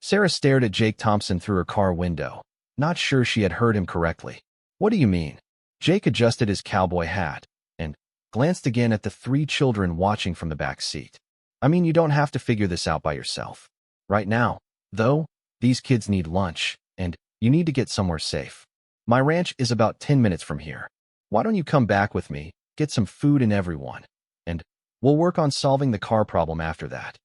Sarah stared at Jake Thompson through her car window, not sure she had heard him correctly. What do you mean? Jake adjusted his cowboy hat and glanced again at the three children watching from the back seat. I mean, you don't have to figure this out by yourself. Right now, though, these kids need lunch, and you need to get somewhere safe. My ranch is about 10 minutes from here. Why don't you come back with me, get some food in everyone, and we'll work on solving the car problem after that.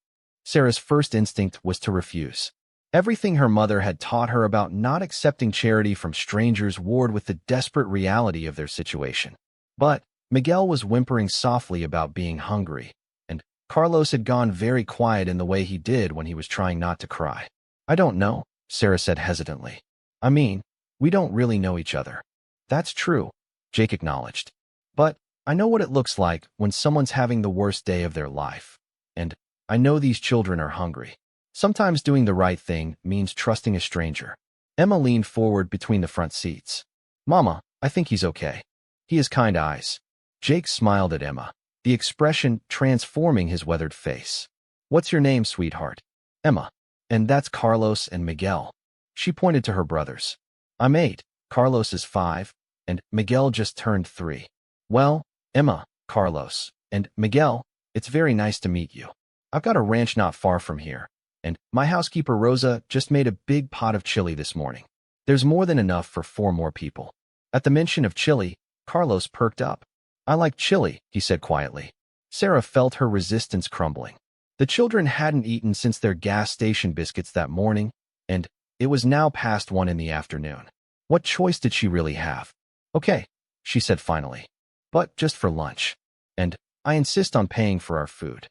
Sarah's first instinct was to refuse. Everything her mother had taught her about not accepting charity from strangers warred with the desperate reality of their situation. But Miguel was whimpering softly about being hungry, and Carlos had gone very quiet in the way he did when he was trying not to cry. I don't know, Sarah said hesitantly. I mean, we don't really know each other. That's true, Jake acknowledged. But I know what it looks like when someone's having the worst day of their life. And I know these children are hungry. Sometimes doing the right thing means trusting a stranger. Emma leaned forward between the front seats. Mama, I think he's okay. He has kind eyes. Jake smiled at Emma, the expression transforming his weathered face. What's your name, sweetheart? Emma. And that's Carlos and Miguel. She pointed to her brothers. I'm 8, Carlos is 5, and Miguel just turned 3. Well, Emma, Carlos, and Miguel, it's very nice to meet you. I've got a ranch not far from here, and my housekeeper Rosa just made a big pot of chili this morning. There's more than enough for 4 more people. At the mention of chili, Carlos perked up. I like chili, he said quietly. Sarah felt her resistance crumbling. The children hadn't eaten since their gas station biscuits that morning, and it was now past 1 in the afternoon. What choice did she really have? Okay, she said finally, but just for lunch. And I insist on paying for our food.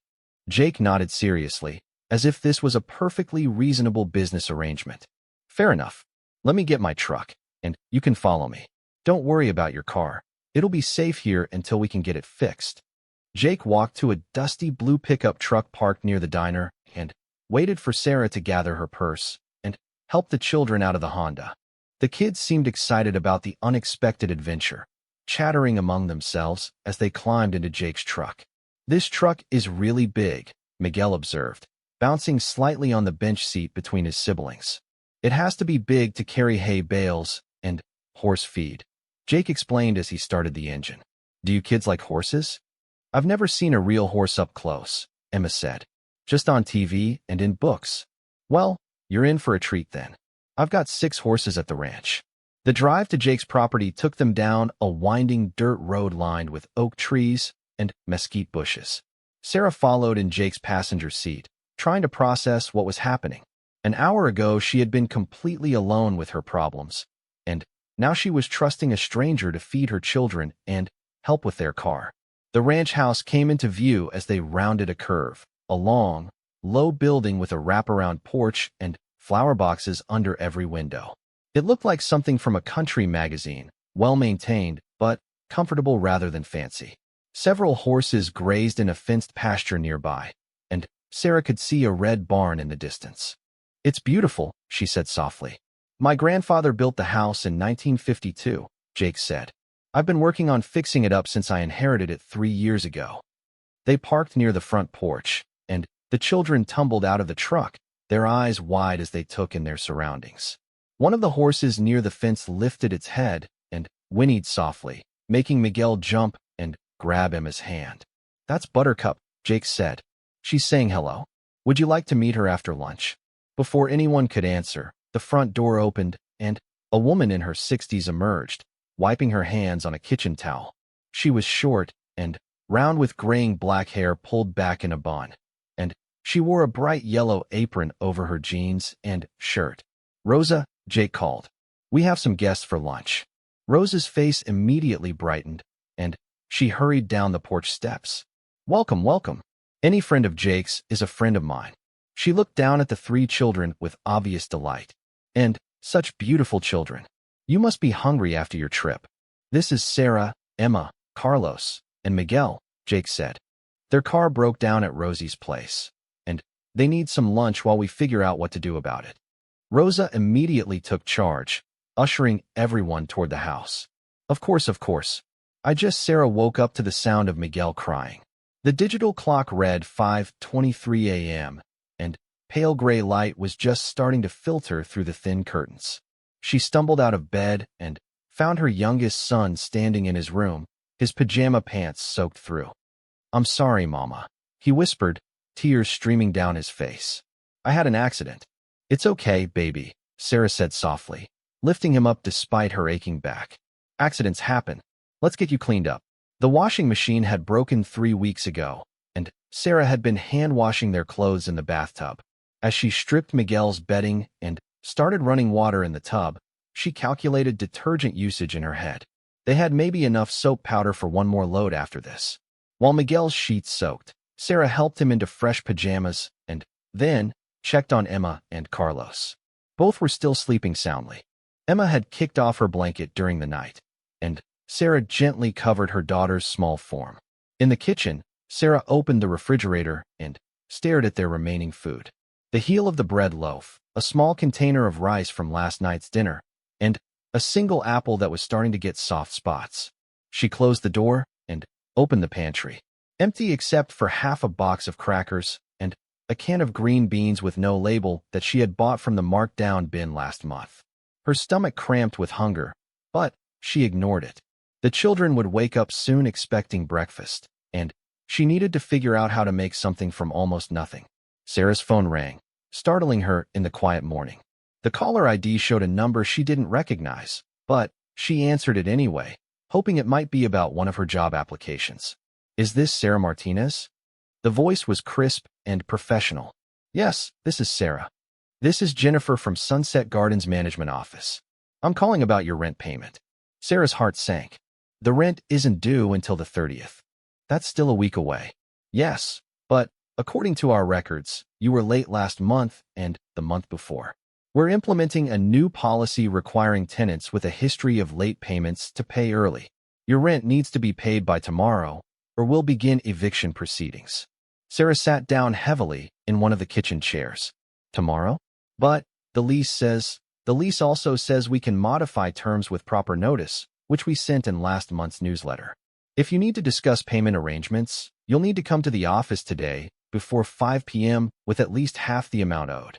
Jake nodded seriously, as if this was a perfectly reasonable business arrangement. Fair enough. Let me get my truck, and you can follow me. Don't worry about your car. It'll be safe here until we can get it fixed. Jake walked to a dusty blue pickup truck parked near the diner and waited for Sarah to gather her purse and help the children out of the Honda. The kids seemed excited about the unexpected adventure, chattering among themselves as they climbed into Jake's truck. This truck is really big, Miguel observed, bouncing slightly on the bench seat between his siblings. It has to be big to carry hay bales and horse feed, Jake explained as he started the engine. Do you kids like horses? I've never seen a real horse up close, Emma said. Just on TV and in books. Well, you're in for a treat then. I've got 6 horses at the ranch. The drive to Jake's property took them down a winding dirt road lined with oak trees and mesquite bushes. Sarah followed in Jake's passenger seat, trying to process what was happening. An hour ago, she had been completely alone with her problems, and now she was trusting a stranger to feed her children and help with their car. The ranch house came into view as they rounded a curve, a long, low building with a wraparound porch and flower boxes under every window. It looked like something from a country magazine, well-maintained, but comfortable rather than fancy. Several horses grazed in a fenced pasture nearby, and Sarah could see a red barn in the distance. It's beautiful, she said softly. My grandfather built the house in 1952, Jake said. I've been working on fixing it up since I inherited it 3 years ago. They parked near the front porch, and the children tumbled out of the truck, their eyes wide as they took in their surroundings. One of the horses near the fence lifted its head and whinnied softly, making Miguel jump and grab Emma's hand. That's Buttercup, Jake said. She's saying hello. Would you like to meet her after lunch? Before anyone could answer, the front door opened, and a woman in her 60s emerged, wiping her hands on a kitchen towel. She was short and round with graying black hair pulled back in a bun, and she wore a bright yellow apron over her jeans and shirt. Rosa, Jake called. We have some guests for lunch. Rosa's face immediately brightened, and she hurried down the porch steps. Welcome, welcome. Any friend of Jake's is a friend of mine. She looked down at the 3 children with obvious delight. And such beautiful children. You must be hungry after your trip. This is Sarah, Emma, Carlos, and Miguel, Jake said. Their car broke down at Rosie's place, and they need some lunch while we figure out what to do about it. Rosa immediately took charge, ushering everyone toward the house. Of course, of course. Sarah woke up to the sound of Miguel crying. The digital clock read 5:23 a.m., and pale gray light was just starting to filter through the thin curtains. She stumbled out of bed and found her youngest son standing in his room, his pajama pants soaked through. "I'm sorry, Mama," he whispered, tears streaming down his face. "I had an accident." "It's okay, baby," Sarah said softly, lifting him up despite her aching back. "Accidents happen. Let's get you cleaned up." The washing machine had broken 3 weeks ago, and Sarah had been hand-washing their clothes in the bathtub. As she stripped Miguel's bedding and started running water in the tub, she calculated detergent usage in her head. They had maybe enough soap powder for one more load after this. While Miguel's sheets soaked, Sarah helped him into fresh pajamas and then checked on Emma and Carlos. Both were still sleeping soundly. Emma had kicked off her blanket during the night, and Sarah gently covered her daughter's small form. In the kitchen, Sarah opened the refrigerator and stared at their remaining food. The heel of the bread loaf, a small container of rice from last night's dinner, and a single apple that was starting to get soft spots. She closed the door and opened the pantry. Empty except for half a box of crackers and a can of green beans with no label that she had bought from the marked-down bin last month. Her stomach cramped with hunger, but she ignored it. The children would wake up soon expecting breakfast, and she needed to figure out how to make something from almost nothing. Sarah's phone rang, startling her in the quiet morning. The caller ID showed a number she didn't recognize, but she answered it anyway, hoping it might be about one of her job applications. "Is this Sarah Martinez?" The voice was crisp and professional. "Yes, this is Sarah. This is Jennifer from Sunset Gardens Management Office. I'm calling about your rent payment." Sarah's heart sank. "The rent isn't due until the 30th. That's still a week away." "Yes, but according to our records, you were late last month and the month before. We're implementing a new policy requiring tenants with a history of late payments to pay early. Your rent needs to be paid by tomorrow, or we'll begin eviction proceedings." Sarah sat down heavily in one of the kitchen chairs. "Tomorrow? But the lease also says we can modify terms with proper notice, which we sent in last month's newsletter. If you need to discuss payment arrangements, you'll need to come to the office today before 5 p.m. with at least half the amount owed."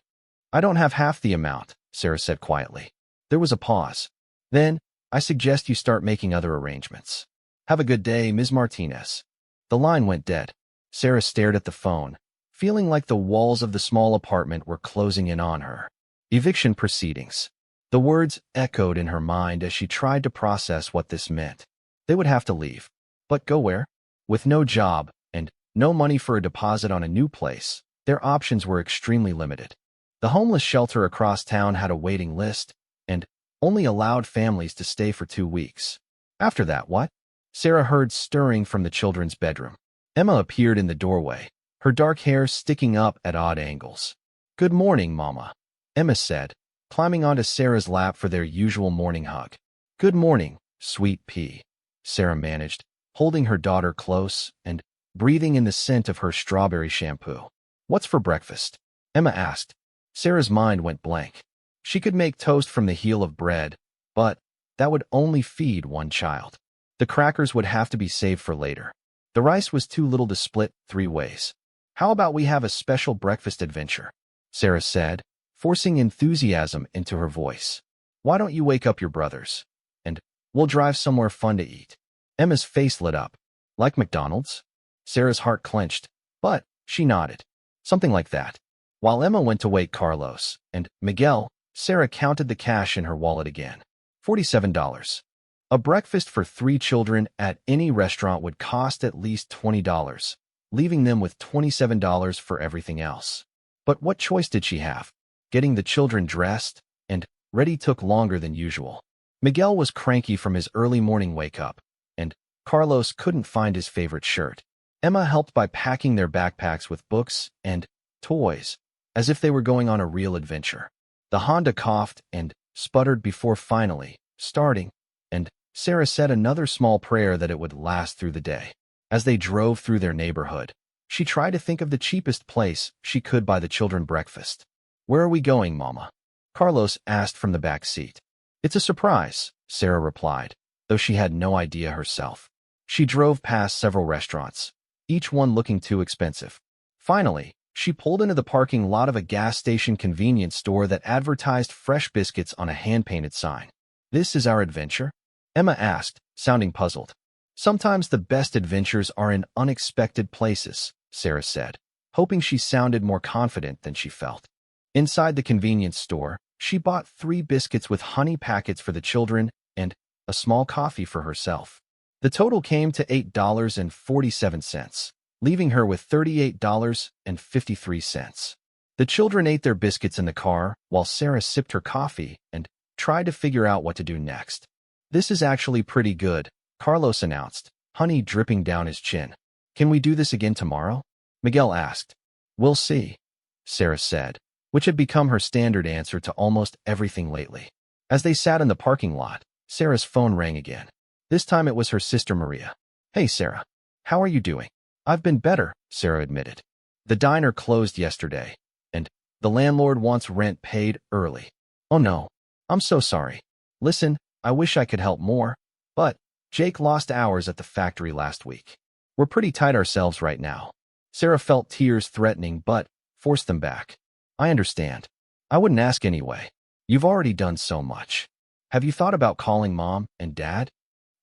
"I don't have half the amount," Sarah said quietly. There was a pause. "Then, I suggest you start making other arrangements. Have a good day, Ms. Martinez." The line went dead. Sarah stared at the phone, feeling like the walls of the small apartment were closing in on her. Eviction proceedings. The words echoed in her mind as she tried to process what this meant. They would have to leave. But go where? With no job and no money for a deposit on a new place, their options were extremely limited. The homeless shelter across town had a waiting list and only allowed families to stay for 2 weeks. After that, what? Sarah heard stirring from the children's bedroom. Emma appeared in the doorway, her dark hair sticking up at odd angles. "Good morning, Mama," Emma said, climbing onto Sarah's lap for their usual morning hug. "Good morning, sweet pea," Sarah managed, holding her daughter close and breathing in the scent of her strawberry shampoo. "What's for breakfast?" Emma asked. Sarah's mind went blank. She could make toast from the heel of bread, but that would only feed one child. The crackers would have to be saved for later. The rice was too little to split 3 ways. "How about we have a special breakfast adventure?" Sarah said, forcing enthusiasm into her voice. "Why don't you wake up your brothers? And we'll drive somewhere fun to eat." Emma's face lit up. "Like McDonald's?" Sarah's heart clenched, but she nodded. "Something like that." While Emma went to wake Carlos and Miguel, Sarah counted the cash in her wallet again. $47. A breakfast for 3 children at any restaurant would cost at least $20, leaving them with $27 for everything else. But what choice did she have? Getting the children dressed and ready took longer than usual. Miguel was cranky from his early morning wake-up, and Carlos couldn't find his favorite shirt. Emma helped by packing their backpacks with books and toys, as if they were going on a real adventure. The Honda coughed and sputtered before finally starting, and Sarah said another small prayer that it would last through the day. As they drove through their neighborhood, she tried to think of the cheapest place she could buy the children breakfast. "Where are we going, Mama?" Carlos asked from the back seat. "It's a surprise," Sarah replied, though she had no idea herself. She drove past several restaurants, each one looking too expensive. Finally, She pulled into the parking lot of a gas station convenience store that advertised fresh biscuits on a hand-painted sign. "This is our adventure?" Emma asked, sounding puzzled. "Sometimes the best adventures are in unexpected places," Sarah said, hoping she sounded more confident than she felt. Inside the convenience store, she bought 3 biscuits with honey packets for the children and a small coffee for herself. The total came to $8.47, leaving her with $38.53. The children ate their biscuits in the car while Sarah sipped her coffee and tried to figure out what to do next. "This is actually pretty good," Carlos announced, honey dripping down his chin. "Can we do this again tomorrow?" Miguel asked. "We'll see," Sarah said, which had become her standard answer to almost everything lately. As they sat in the parking lot, Sarah's phone rang again. This time it was her sister Maria. "Hey, Sarah. How are you doing?" "I've been better," Sarah admitted. "The diner closed yesterday, and the landlord wants rent paid early." "Oh no. I'm so sorry. Listen, I wish I could help more, but Jake lost hours at the factory last week. We're pretty tight ourselves right now." Sarah felt tears threatening but forced them back. "I understand. I wouldn't ask anyway. You've already done so much. Have you thought about calling Mom and Dad?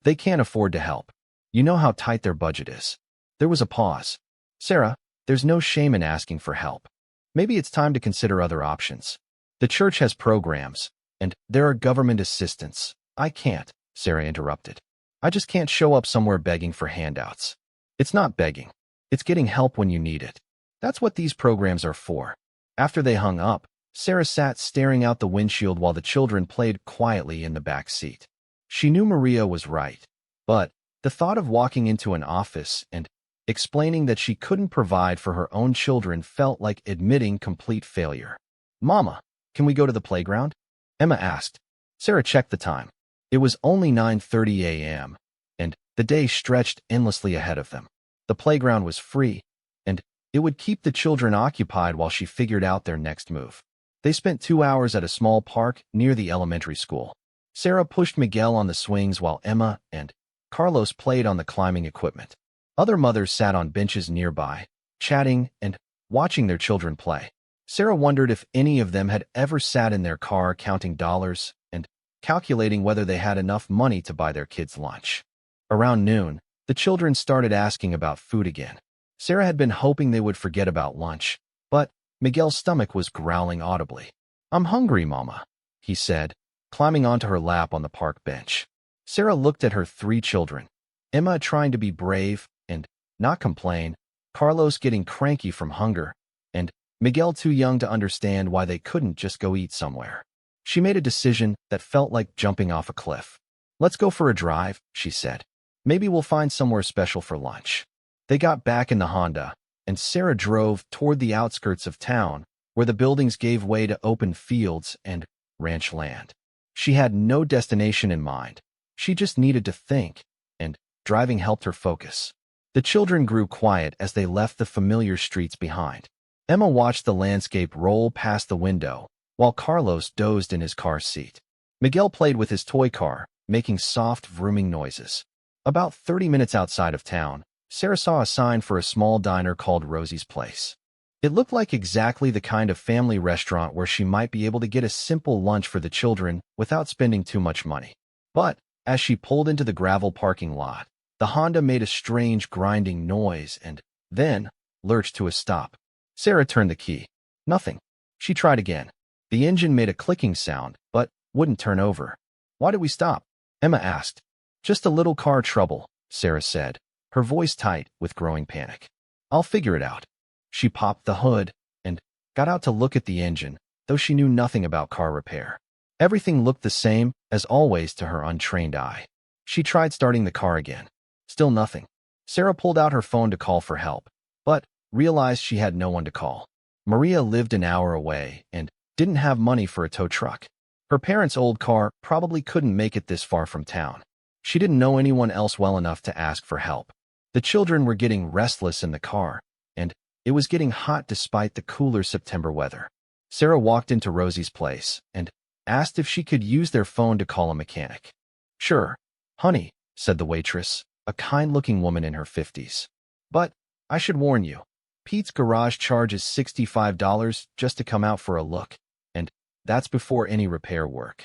They can't afford to help. You know how tight their budget is." There was a pause. "Sarah, there's no shame in asking for help. Maybe it's time to consider other options. The church has programs, and there are government assistance." "I can't," Sarah interrupted. "I just can't show up somewhere begging for handouts." "It's not begging. It's getting help when you need it. That's what these programs are for." After they hung up, Sarah sat staring out the windshield while the children played quietly in the back seat. She knew Maria was right, but the thought of walking into an office and explaining that she couldn't provide for her own children felt like admitting complete failure. "Mama, can we go to the playground?" Emma asked. Sarah checked the time. It was only 9:30 a.m., and the day stretched endlessly ahead of them. The playground was free, and it would keep the children occupied while she figured out their next move. They spent 2 hours at a small park near the elementary school. Sarah pushed Miguel on the swings while Emma and Carlos played on the climbing equipment. Other mothers sat on benches nearby, chatting and watching their children play. Sarah wondered if any of them had ever sat in their car counting dollars and calculating whether they had enough money to buy their kids lunch. Around noon, the children started asking about food again. Sarah had been hoping they would forget about lunch, but Miguel's stomach was growling audibly. "I'm hungry, Mama," he said, climbing onto her lap on the park bench. Sarah looked at her 3 children, Emma trying to be brave and not complain, Carlos getting cranky from hunger, and Miguel too young to understand why they couldn't just go eat somewhere. She made a decision that felt like jumping off a cliff. "Let's go for a drive," she said. "Maybe we'll find somewhere special for lunch." They got back in the Honda, and Sarah drove toward the outskirts of town, where the buildings gave way to open fields and ranch land. She had no destination in mind. She just needed to think, and driving helped her focus. The children grew quiet as they left the familiar streets behind. Emma watched the landscape roll past the window, while Carlos dozed in his car seat. Miguel played with his toy car, making soft, vrooming noises. About 30 minutes outside of town, Sarah saw a sign for a small diner called Rosie's Place. It looked like exactly the kind of family restaurant where she might be able to get a simple lunch for the children without spending too much money. But as she pulled into the gravel parking lot, the Honda made a strange grinding noise and then lurched to a stop. Sarah turned the key. Nothing. She tried again. The engine made a clicking sound, but wouldn't turn over. "Why did we stop?" Emma asked. "Just a little car trouble," Sarah said, her voice tight with growing panic. "I'll figure it out." She popped the hood and got out to look at the engine, though she knew nothing about car repair. Everything looked the same, as always to her untrained eye. She tried starting the car again. Still nothing. Sarah pulled out her phone to call for help, but realized she had no one to call. Maria lived an hour away and didn't have money for a tow truck. Her parents' old car probably couldn't make it this far from town. She didn't know anyone else well enough to ask for help. The children were getting restless in the car, and it was getting hot despite the cooler September weather. Sarah walked into Rosie's Place and asked if she could use their phone to call a mechanic. "Sure, honey," said the waitress, a kind-looking woman in her 50s. "But I should warn you, Pete's garage charges $65 just to come out for a look, and that's before any repair work.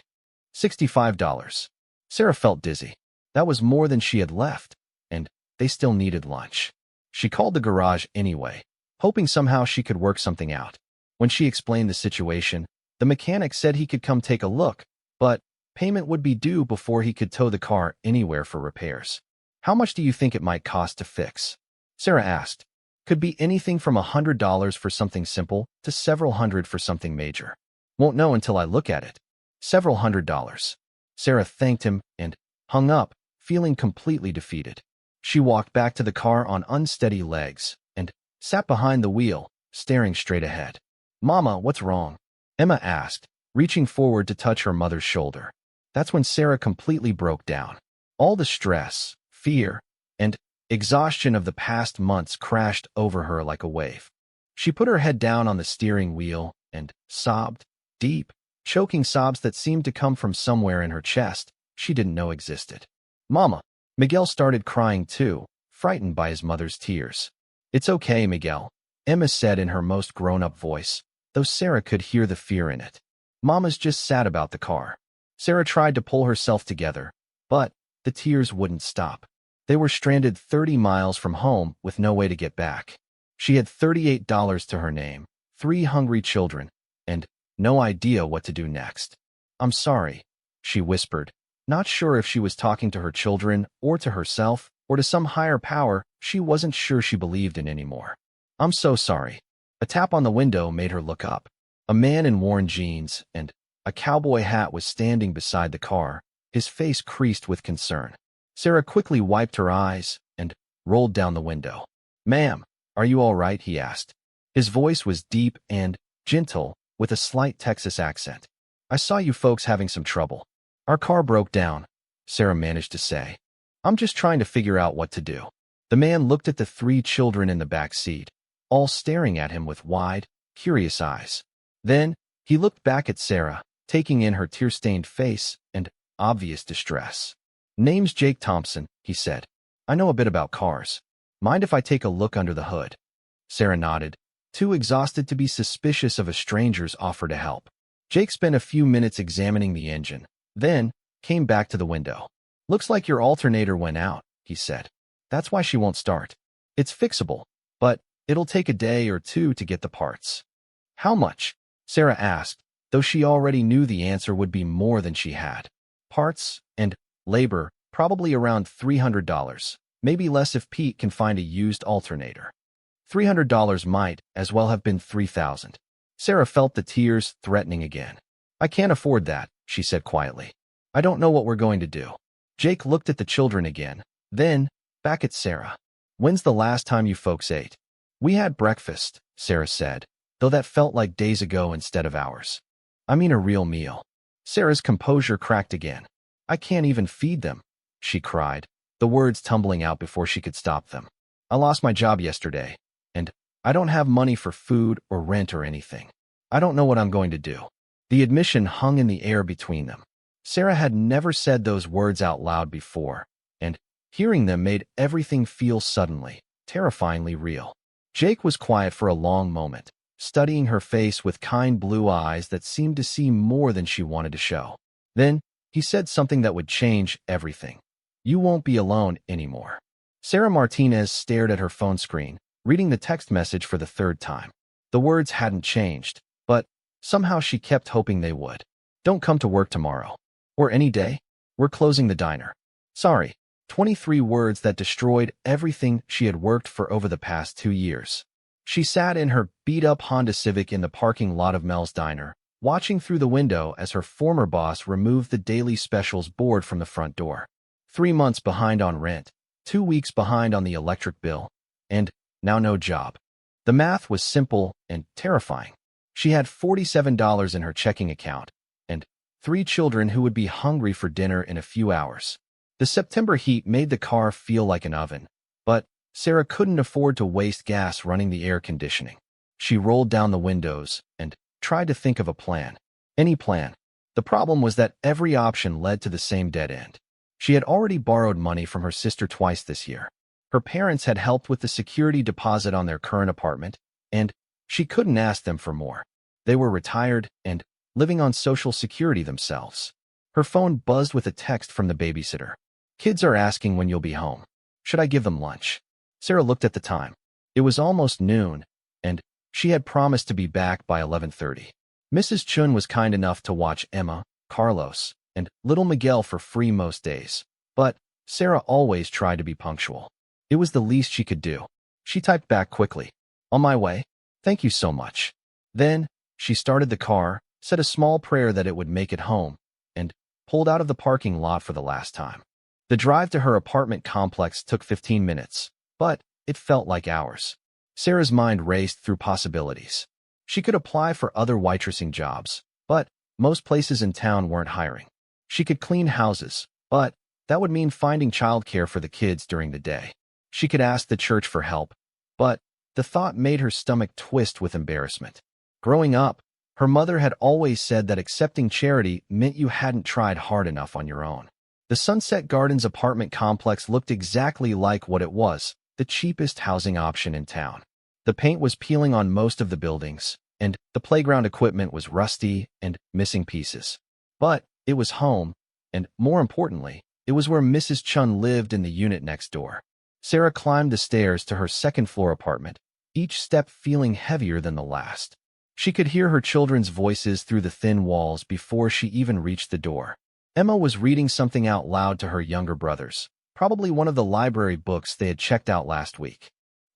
$65. Sarah felt dizzy. That was more than she had left, and they still needed lunch. She called the garage anyway, hoping somehow she could work something out. When she explained the situation, the mechanic said he could come take a look, but payment would be due before he could tow the car anywhere for repairs. How much do you think it might cost to fix? Sarah asked. Could be anything from $100 for something simple to several hundred for something major. Won't know until I look at it. Several $100s. Sarah thanked him and hung up, feeling completely defeated. She walked back to the car on unsteady legs and sat behind the wheel, staring straight ahead. Mama, what's wrong? Emma asked, reaching forward to touch her mother's shoulder. That's when Sarah completely broke down. All the stress, fear, and exhaustion of the past months crashed over her like a wave. She put her head down on the steering wheel and sobbed, deep, choking sobs that seemed to come from somewhere in her chest she didn't know existed. Mama. Miguel started crying too, frightened by his mother's tears. It's okay, Miguel, Emma said in her most grown-up voice, though Sarah could hear the fear in it. Mama's just sad about the car. Sarah tried to pull herself together, but the tears wouldn't stop. They were stranded 30 miles from home with no way to get back. She had $38 to her name, 3 hungry children, and no idea what to do next. I'm sorry, she whispered, not sure if she was talking to her children or to herself or to some higher power she wasn't sure she believed in anymore. I'm so sorry. A tap on the window made her look up. A man in worn jeans and a cowboy hat was standing beside the car, his face creased with concern. Sarah quickly wiped her eyes and rolled down the window. Ma'am, are you all right? He asked. His voice was deep and gentle, with a slight Texas accent. I saw you folks having some trouble. Our car broke down, Sarah managed to say. I'm just trying to figure out what to do. The man looked at the 3 children in the back seat, all staring at him with wide, curious eyes. Then, he looked back at Sarah, taking in her tear-stained face and obvious distress. Name's Jake Thompson, he said. I know a bit about cars. Mind if I take a look under the hood? Sarah nodded, too exhausted to be suspicious of a stranger's offer to help. Jake spent a few minutes examining the engine, then came back to the window. Looks like your alternator went out, he said. That's why she won't start. It's fixable, but it'll take a day or 2 to get the parts. How much? Sarah asked, though she already knew the answer would be more than she had. Parts and labor, probably around $300, maybe less if Pete can find a used alternator. $300 might as well have been $3,000. Sarah felt the tears threatening again. I can't afford that, she said quietly. I don't know what we're going to do. Jake looked at the children again, then back at Sarah. When's the last time you folks ate? We had breakfast, Sarah said, though that felt like days ago instead of hours. I mean a real meal. Sarah's composure cracked again. I can't even feed them, she cried, the words tumbling out before she could stop them. I lost my job yesterday, and I don't have money for food or rent or anything. I don't know what I'm going to do. The admission hung in the air between them. Sarah had never said those words out loud before, and hearing them made everything feel suddenly, terrifyingly real. Jake was quiet for a long moment, studying her face with kind blue eyes that seemed to see more than she wanted to show. Then, he said something that would change everything. You won't be alone anymore. Sarah Martinez stared at her phone screen, reading the text message for the 3rd time. The words hadn't changed, but somehow she kept hoping they would. Don't come to work tomorrow. Or any day. We're closing the diner. Sorry. 23 words that destroyed everything she had worked for over the past 2 years. She sat in her beat-up Honda Civic in the parking lot of Mel's Diner, watching through the window as her former boss removed the daily specials board from the front door. 3 months behind on rent, 2 weeks behind on the electric bill, and now no job. The math was simple and terrifying. She had $47 in her checking account, and 3 children who would be hungry for dinner in a few hours. The September heat made the car feel like an oven, but Sarah couldn't afford to waste gas running the air conditioning. She rolled down the windows and tried to think of a plan. Any plan. The problem was that every option led to the same dead end. She had already borrowed money from her sister twice this year. Her parents had helped with the security deposit on their current apartment, and she couldn't ask them for more. They were retired and living on Social Security themselves. Her phone buzzed with a text from the babysitter. "Kids are asking when you'll be home. Should I give them lunch?" Sarah looked at the time. It was almost noon, and she had promised to be back by 11:30. Mrs. Chun was kind enough to watch Emma, Carlos, and little Miguel for free most days, but Sarah always tried to be punctual. It was the least she could do. She typed back quickly, "On my way. Thank you so much." Then, she started the car, said a small prayer that it would make it home, and pulled out of the parking lot for the last time. The drive to her apartment complex took 15 minutes, but it felt like hours. Sarah's mind raced through possibilities. She could apply for other waitressing jobs, but most places in town weren't hiring. She could clean houses, but that would mean finding childcare for the kids during the day. She could ask the church for help, but the thought made her stomach twist with embarrassment. Growing up, her mother had always said that accepting charity meant you hadn't tried hard enough on your own. The Sunset Gardens apartment complex looked exactly like what it was, the cheapest housing option in town. The paint was peeling on most of the buildings, and the playground equipment was rusty and missing pieces. But it was home, and more importantly, it was where Mrs. Chun lived in the unit next door. Sarah climbed the stairs to her second-floor apartment, each step feeling heavier than the last. She could hear her children's voices through the thin walls before she even reached the door. Emma was reading something out loud to her younger brothers, probably one of the library books they had checked out last week.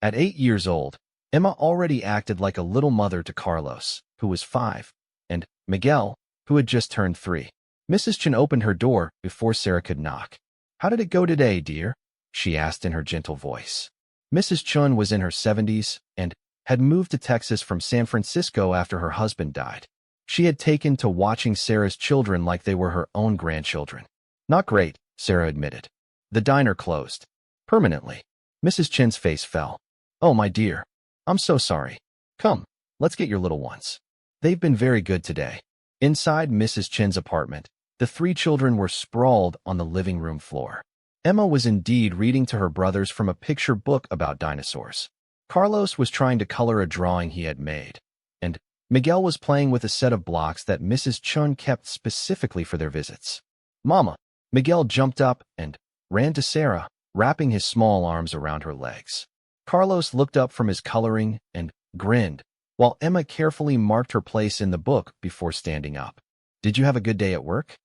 At 8 years old, Emma already acted like a little mother to Carlos, who was 5, and Miguel, who had just turned 3. Mrs. Chun opened her door before Sarah could knock. "How did it go today, dear?" she asked in her gentle voice. Mrs. Chun was in her 70s and had moved to Texas from San Francisco after her husband died. She had taken to watching Sarah's children like they were her own grandchildren. "Not great," Sarah admitted. The diner closed. Permanently. Mrs. Chun's face fell. "Oh, my dear. I'm so sorry. Come, let's get your little ones. They've been very good today." Inside Mrs. Chun's apartment, the 3 children were sprawled on the living room floor. Emma was indeed reading to her brothers from a picture book about dinosaurs. Carlos was trying to color a drawing he had made, and Miguel was playing with a set of blocks that Mrs. Chun kept specifically for their visits. "Mama!" Miguel jumped up and ran to Sarah, wrapping his small arms around her legs. Carlos looked up from his coloring and grinned, while Emma carefully marked her place in the book before standing up. "Did you have a good day at work?"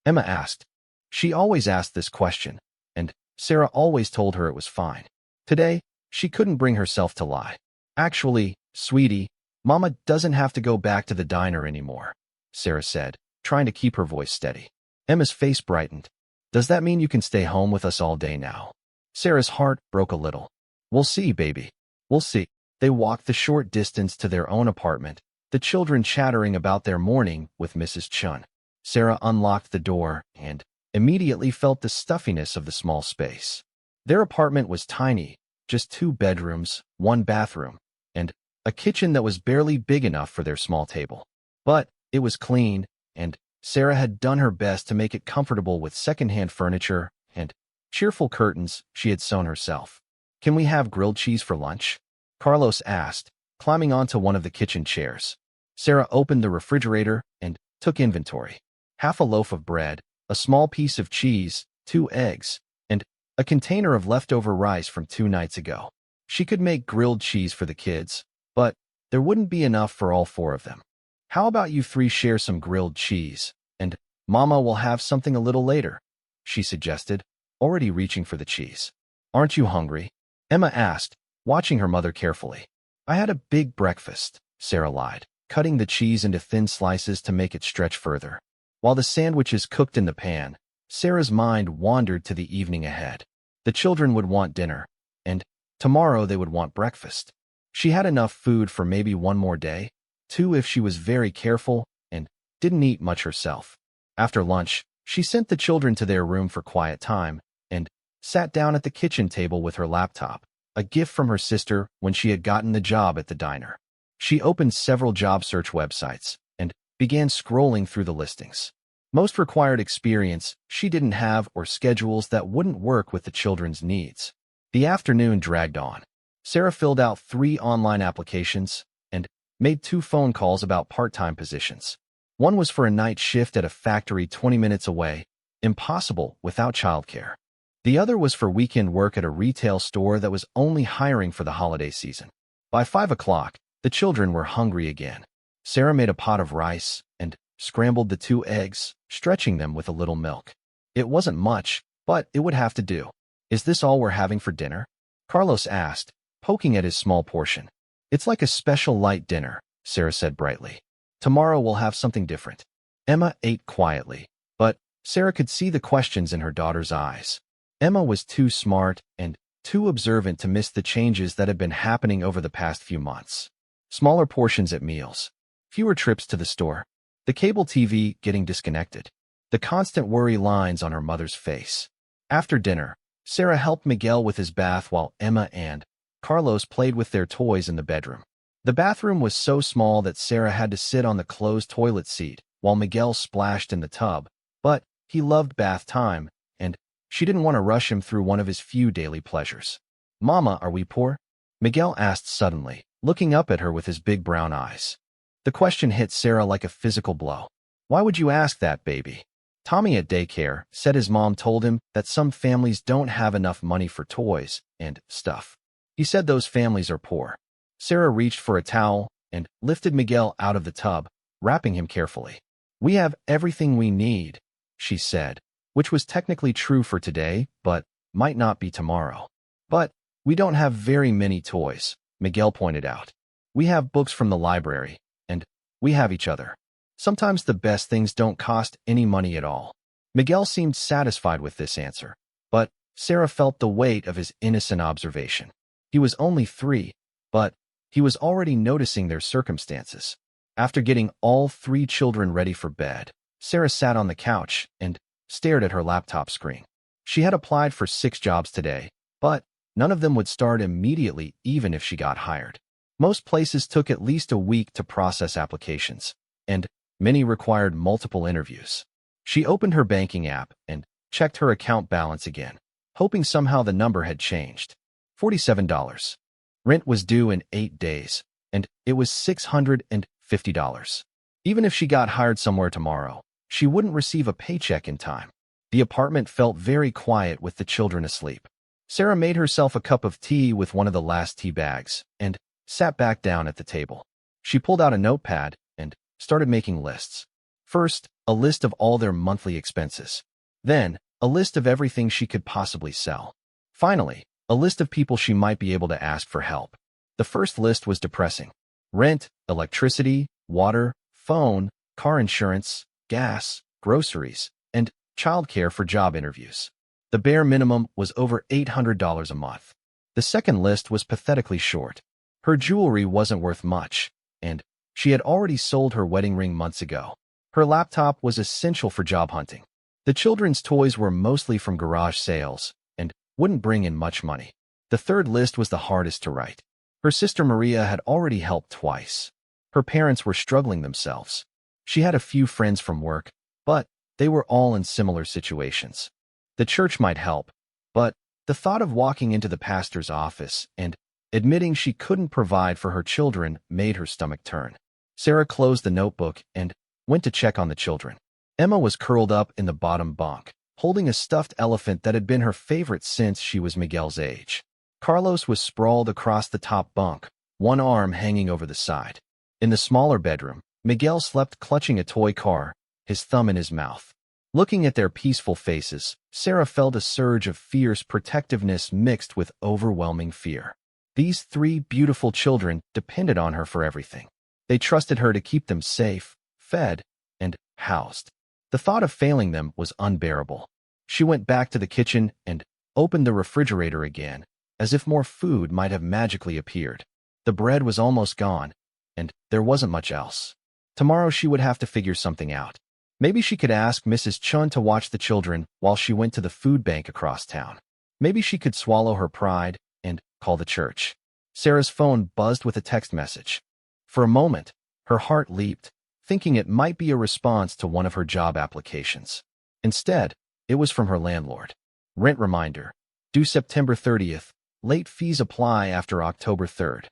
Emma asked. She always asked this question, and Sarah always told her it was fine. Today, she couldn't bring herself to lie. "Actually, sweetie, Mama doesn't have to go back to the diner anymore," Sarah said, trying to keep her voice steady. Emma's face brightened. "Does that mean you can stay home with us all day now?" Sarah's heart broke a little. "We'll see, baby. We'll see." They walked the short distance to their own apartment, the children chattering about their morning with Mrs. Chun. Sarah unlocked the door and immediately felt the stuffiness of the small space. Their apartment was tiny, just 2 bedrooms, 1 bathroom, and a kitchen that was barely big enough for their small table. But it was clean, and Sarah had done her best to make it comfortable with secondhand furniture and cheerful curtains she had sewn herself. "Can we have grilled cheese for lunch?" Carlos asked, climbing onto one of the kitchen chairs. Sarah opened the refrigerator and took inventory. Half a loaf of bread, a small piece of cheese, 2 eggs, and a container of leftover rice from 2 nights ago. She could make grilled cheese for the kids, but there wouldn't be enough for all 4 of them. "How about you 3 share some grilled cheese, and Mama will have something a little later," she suggested, already reaching for the cheese. "Aren't you hungry?" Emma asked, watching her mother carefully. "I had a big breakfast," Sarah lied, cutting the cheese into thin slices to make it stretch further. While the sandwiches cooked in the pan, Sarah's mind wandered to the evening ahead. The children would want dinner, and tomorrow they would want breakfast. She had enough food for maybe 1 more day, 2 if she was very careful, and didn't eat much herself. After lunch, she sent the children to their room for quiet time, and sat down at the kitchen table with her laptop, a gift from her sister when she had gotten the job at the diner. She opened several job search websites and began scrolling through the listings. Most required experience she didn't have or schedules that wouldn't work with the children's needs. The afternoon dragged on. Sarah filled out 3 online applications and made 2 phone calls about part-time positions. One was for a night shift at a factory 20 minutes away, impossible without childcare. The other was for weekend work at a retail store that was only hiring for the holiday season. By 5 o'clock, the children were hungry again. Sarah made a pot of rice and scrambled the 2 eggs, stretching them with a little milk. It wasn't much, but it would have to do. "Is this all we're having for dinner?" Carlos asked, poking at his small portion. "It's like a special light dinner," Sarah said brightly. "Tomorrow we'll have something different." Emma ate quietly, but Sarah could see the questions in her daughter's eyes. Emma was too smart and too observant to miss the changes that had been happening over the past few months. Smaller portions at meals, fewer trips to the store, the cable TV getting disconnected, the constant worry lines on her mother's face. After dinner, Sarah helped Miguel with his bath while Emma and Carlos played with their toys in the bedroom. The bathroom was so small that Sarah had to sit on the closed toilet seat while Miguel splashed in the tub, but he loved bath time, and she didn't want to rush him through one of his few daily pleasures. "Mama, are we poor?" Miguel asked suddenly, looking up at her with his big brown eyes. The question hit Sarah like a physical blow. "Why would you ask that, baby?" Tommy at daycare said his mom told him that some families don't have enough money for toys and stuff. He said those families are poor. Sarah reached for a towel and lifted Miguel out of the tub, wrapping him carefully. "We have everything we need," she said, which was technically true for today, but might not be tomorrow. "But we don't have very many toys," Miguel pointed out. "We have books from the library, and we have each other. Sometimes the best things don't cost any money at all." Miguel seemed satisfied with this answer, but Sarah felt the weight of his innocent observation. He was only 3, but he was already noticing their circumstances. After getting all 3 children ready for bed, Sarah sat on the couch and stared at her laptop screen. She had applied for 6 jobs today, but none of them would start immediately even if she got hired. Most places took at least a week to process applications, and many required multiple interviews. She opened her banking app and checked her account balance again, hoping somehow the number had changed. $47. Rent was due in 8 days, and it was $650. Even if she got hired somewhere tomorrow, she wouldn't receive a paycheck in time. The apartment felt very quiet with the children asleep. Sarah made herself a cup of tea with one of the last tea bags and sat back down at the table. She pulled out a notepad and started making lists. First, a list of all their monthly expenses. Then, a list of everything she could possibly sell. Finally, a list of people she might be able to ask for help. The first list was depressing. Rent, electricity, water, phone, car insurance, gas, groceries, and childcare for job interviews. The bare minimum was over $800 a month. The second list was pathetically short. Her jewelry wasn't worth much, and she had already sold her wedding ring months ago. Her laptop was essential for job hunting. The children's toys were mostly from garage sales and wouldn't bring in much money. The third list was the hardest to write. Her sister Maria had already helped twice. Her parents were struggling themselves. She had a few friends from work, but they were all in similar situations. The church might help, but the thought of walking into the pastor's office and admitting she couldn't provide for her children made her stomach turn. Sarah closed the notebook and went to check on the children. Emma was curled up in the bottom bunk, holding a stuffed elephant that had been her favorite since she was Miguel's age. Carlos was sprawled across the top bunk, one arm hanging over the side. In the smaller bedroom, Miguel slept clutching a toy car, his thumb in his mouth. Looking at their peaceful faces, Sarah felt a surge of fierce protectiveness mixed with overwhelming fear. These 3 beautiful children depended on her for everything. They trusted her to keep them safe, fed, and housed. The thought of failing them was unbearable. She went back to the kitchen and opened the refrigerator again, as if more food might have magically appeared. The bread was almost gone, and there wasn't much else. Tomorrow she would have to figure something out. Maybe she could ask Mrs. Chun to watch the children while she went to the food bank across town. Maybe she could swallow her pride and call the church. Sarah's phone buzzed with a text message. For a moment, her heart leaped, thinking it might be a response to one of her job applications. Instead, it was from her landlord. Rent reminder. Due September 30th, late fees apply after October 3rd.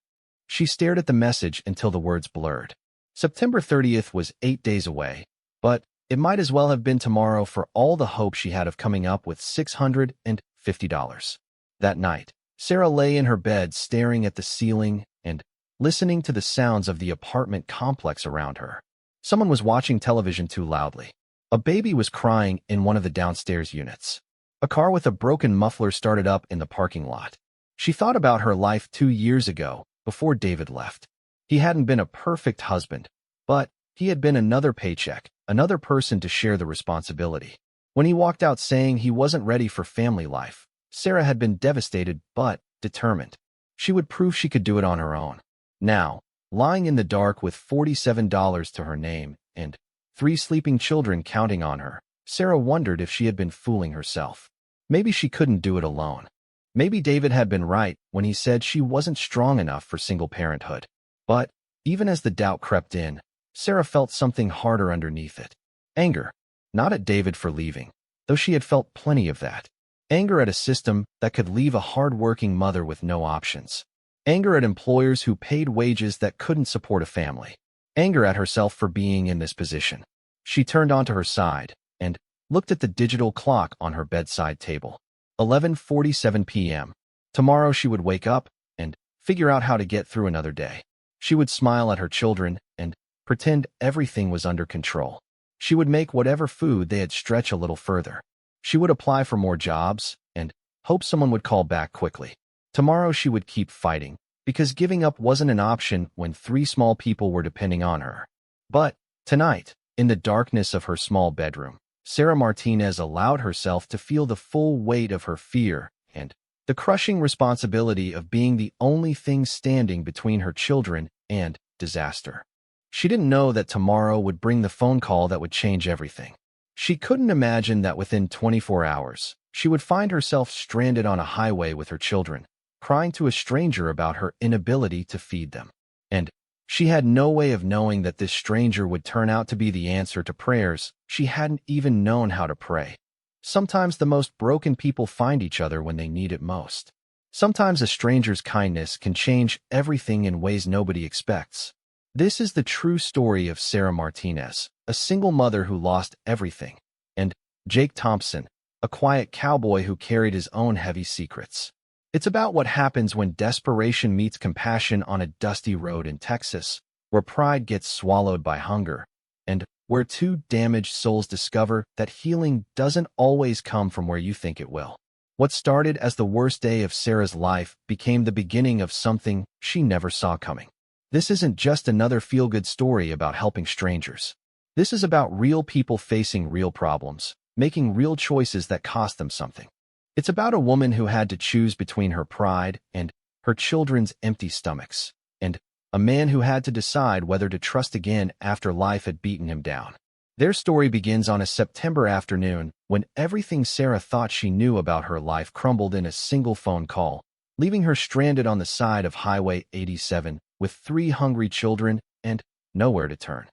She stared at the message until the words blurred. September 30th was 8 days away, but it might as well have been tomorrow for all the hope she had of coming up with $650. That night, Sarah lay in her bed staring at the ceiling and listening to the sounds of the apartment complex around her. Someone was watching television too loudly. A baby was crying in one of the downstairs units. A car with a broken muffler started up in the parking lot. She thought about her life 2 years ago, before David left. He hadn't been a perfect husband, but he had been another paycheck, another person to share the responsibility. When he walked out saying he wasn't ready for family life, Sarah had been devastated but determined. She would prove she could do it on her own. Now, lying in the dark with $47 to her name and 3 sleeping children counting on her, Sarah wondered if she had been fooling herself. Maybe she couldn't do it alone. Maybe David had been right when he said she wasn't strong enough for single parenthood. But even as the doubt crept in, Sarah felt something harder underneath it. Anger. Not at David for leaving, though she had felt plenty of that. Anger at a system that could leave a hard-working mother with no options. Anger at employers who paid wages that couldn't support a family. Anger at herself for being in this position. She turned onto her side and looked at the digital clock on her bedside table. 11:47 p.m. Tomorrow she would wake up and figure out how to get through another day. She would smile at her children and pretend everything was under control. She would make whatever food they had stretch a little further. She would apply for more jobs and hope someone would call back quickly. Tomorrow she would keep fighting, because giving up wasn't an option when 3 small people were depending on her. But tonight, in the darkness of her small bedroom, Sarah Martinez allowed herself to feel the full weight of her fear and the crushing responsibility of being the only thing standing between her children and disaster. She didn't know that tomorrow would bring the phone call that would change everything. She couldn't imagine that within 24 hours, she would find herself stranded on a highway with her children, crying to a stranger about her inability to feed them. And she had no way of knowing that this stranger would turn out to be the answer to prayers she hadn't even known how to pray. Sometimes the most broken people find each other when they need it most. Sometimes a stranger's kindness can change everything in ways nobody expects. This is the true story of Sarah Martinez, a single mother who lost everything, and Jake Thompson, a quiet cowboy who carried his own heavy secrets. It's about what happens when desperation meets compassion on a dusty road in Texas, where pride gets swallowed by hunger, and where 2 damaged souls discover that healing doesn't always come from where you think it will. What started as the worst day of Sarah's life became the beginning of something she never saw coming. This isn't just another feel-good story about helping strangers. This is about real people facing real problems, making real choices that cost them something. It's about a woman who had to choose between her pride and her children's empty stomachs, and a man who had to decide whether to trust again after life had beaten him down. Their story begins on a September afternoon when everything Sarah thought she knew about her life crumbled in a single phone call, leaving her stranded on the side of Highway 87 with 3 hungry children and nowhere to turn.